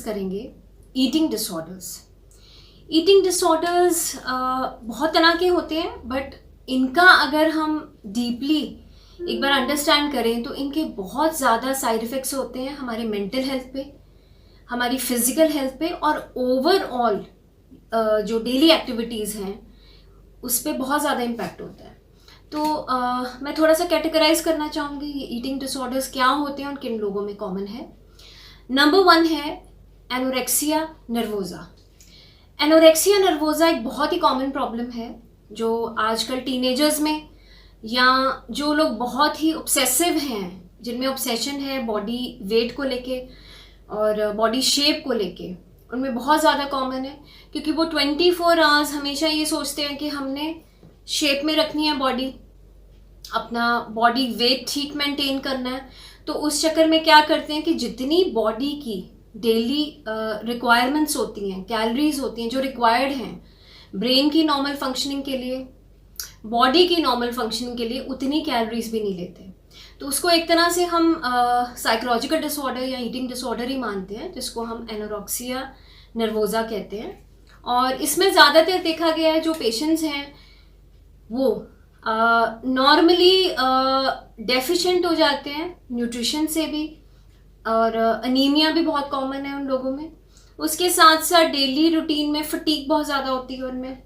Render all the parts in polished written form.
करेंगे eating disorders. Eating disorders बहुत तरह के होते हैं, बट इनका अगर हम डीपली एक बार अंडरस्टैंड करें तो इनके बहुत ज़्यादा साइड इफ़ेक्ट्स होते हैं हमारे मेंटल हेल्थ पे, हमारी फिजिकल हेल्थ पे, और ओवरऑल जो डेली एक्टिविटीज़ हैं उस पर बहुत ज़्यादा इम्पैक्ट होता है। तो मैं थोड़ा सा कैटेगराइज करना चाहूँगी ये ईटिंग डिसऑर्डर्स क्या होते हैं और किन लोगों में कॉमन है। नंबर 1 है एनोरेक्सिया नर्वोज़ा। एनोरेक्सिया नर्वोज़ा एक बहुत ही कॉमन प्रॉब्लम है जो आजकल टीनेजर्स में, या जो लोग बहुत ही ऑब्सेसिव हैं, जिनमें ऑब्सेशन है बॉडी वेट को लेके और बॉडी शेप को लेके, उनमें बहुत ज़्यादा कॉमन है। क्योंकि वो 24 आवर्स हमेशा ये सोचते हैं कि हमने शेप में रखनी है बॉडी, अपना बॉडी वेट ठीक मेंटेन करना है। तो उस चक्कर में क्या करते हैं कि जितनी बॉडी की डेली रिक्वायरमेंट्स होती हैं, कैलोरीज होती हैं जो रिक्वायर्ड हैं ब्रेन की नॉर्मल फंक्शनिंग के लिए, बॉडी की नॉर्मल फंक्शनिंग के लिए, उतनी कैलोरीज भी नहीं लेते। तो उसको एक तरह से हम साइकोलॉजिकल डिसऑर्डर या ईटिंग डिसऑर्डर ही मानते हैं, जिसको हम एनोरेक्सिया नर्वोज़ा कहते हैं। और इसमें ज़्यादातर देखा गया है जो पेशेंट्स हैं वो नॉर्मली डेफिशिएंट हो जाते हैं न्यूट्रिशन से भी, और अनीमिया भी बहुत कॉमन है उन लोगों में। उसके साथ साथ डेली रूटीन में फटीग बहुत ज़्यादा होती है उनमें।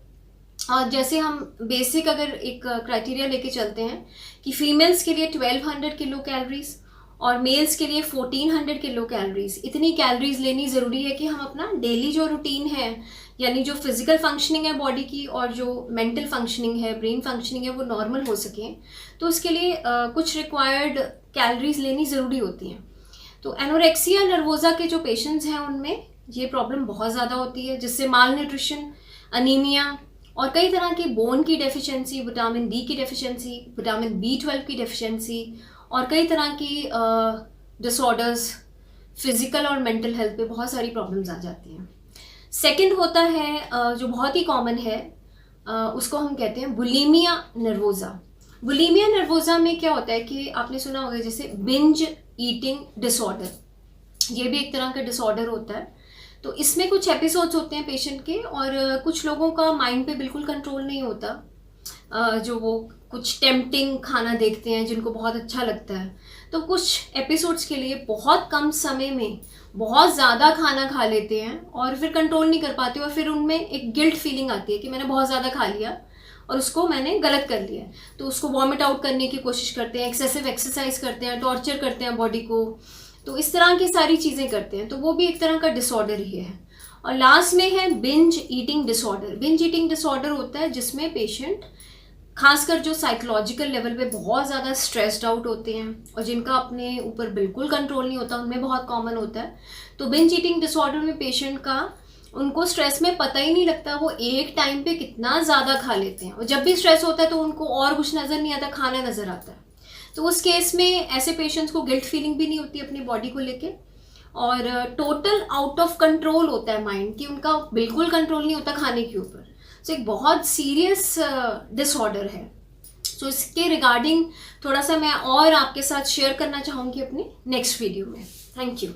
और जैसे हम बेसिक अगर एक क्राइटेरिया लेके चलते हैं कि फीमेल्स के लिए 1200 किलो कैलोरीज और मेल्स के लिए 1400 किलो कैलोरीज, इतनी कैलोरीज लेनी ज़रूरी है कि हम अपना डेली जो रूटीन है, यानी जो फिजिकल फंक्शनिंग है बॉडी की और जो मेंटल फंक्शनिंग है, ब्रेन फंक्शनिंग है, वो नॉर्मल हो सकें। तो उसके लिए कुछ रिक्वायर्ड कैलोरीज लेनी ज़रूरी होती हैं। तो एनोरेक्सिया नर्वोज़ा के जो पेशेंट्स हैं उनमें ये प्रॉब्लम बहुत ज़्यादा होती है, जिससे माल न्यूट्रिशन, अनीमिया और कई तरह की बोन की डेफिशिएंसी, विटामिन डी की डेफिशिएंसी, विटामिन B12 की डेफिशिएंसी और कई तरह की डिसऑर्डर्स फिजिकल और मेंटल हेल्थ पे बहुत सारी प्रॉब्लम्स आ जाती हैं। सेकंड होता है जो बहुत ही कॉमन है, उसको हम कहते हैं बुलिमिया नर्वोज़ा। बुलिमिया नर्वोज़ा में क्या होता है कि आपने सुना होगा जैसे बिंज ईटिंग डिसऑर्डर, ये भी एक तरह का डिसऑर्डर होता है। तो इसमें कुछ एपिसोड्स होते हैं पेशेंट के, और कुछ लोगों का माइंड पे बिल्कुल कंट्रोल नहीं होता, जो वो कुछ टेम्पटिंग खाना देखते हैं जिनको बहुत अच्छा लगता है, तो कुछ एपिसोड्स के लिए बहुत कम समय में बहुत ज़्यादा खाना खा लेते हैं और फिर कंट्रोल नहीं कर पाते, और फिर उनमें एक गिल्ट फीलिंग आती है कि मैंने बहुत ज़्यादा खा लिया और उसको मैंने गलत कर लिया। तो उसको वॉमिट आउट करने की कोशिश करते हैं, एक्सेसिव एक्सरसाइज करते हैं, टॉर्चर करते हैं बॉडी को, तो इस तरह की सारी चीज़ें करते हैं। तो वो भी एक तरह का डिसऑर्डर ही है। और लास्ट में है binge eating disorder. Binge eating disorder होता है जिसमें पेशेंट खासकर जो साइकोलॉजिकल लेवल पे बहुत ज़्यादा स्ट्रेस्ड आउट होते हैं और जिनका अपने ऊपर बिल्कुल कंट्रोल नहीं होता, उनमें बहुत कॉमन होता है। तो बिंज ईटिंग डिसऑर्डर में पेशेंट का, उनको स्ट्रेस में पता ही नहीं लगता वो एक टाइम पे कितना ज़्यादा खा लेते हैं, और जब भी स्ट्रेस होता है तो उनको और कुछ नज़र नहीं आता, खाना नज़र आता है। तो उस केस में ऐसे पेशेंट्स को गिल्ट फीलिंग भी नहीं होती अपनी बॉडी को लेके, और टोटल आउट ऑफ कंट्रोल होता है माइंड, कि उनका बिल्कुल कंट्रोल नहीं होता खाने के ऊपर। तो एक बहुत सीरियस डिसऑर्डर है। तो इसके रिगार्डिंग थोड़ा सा मैं और आपके साथ शेयर करना चाहूँगी अपनी नेक्स्ट वीडियो में। Thank you.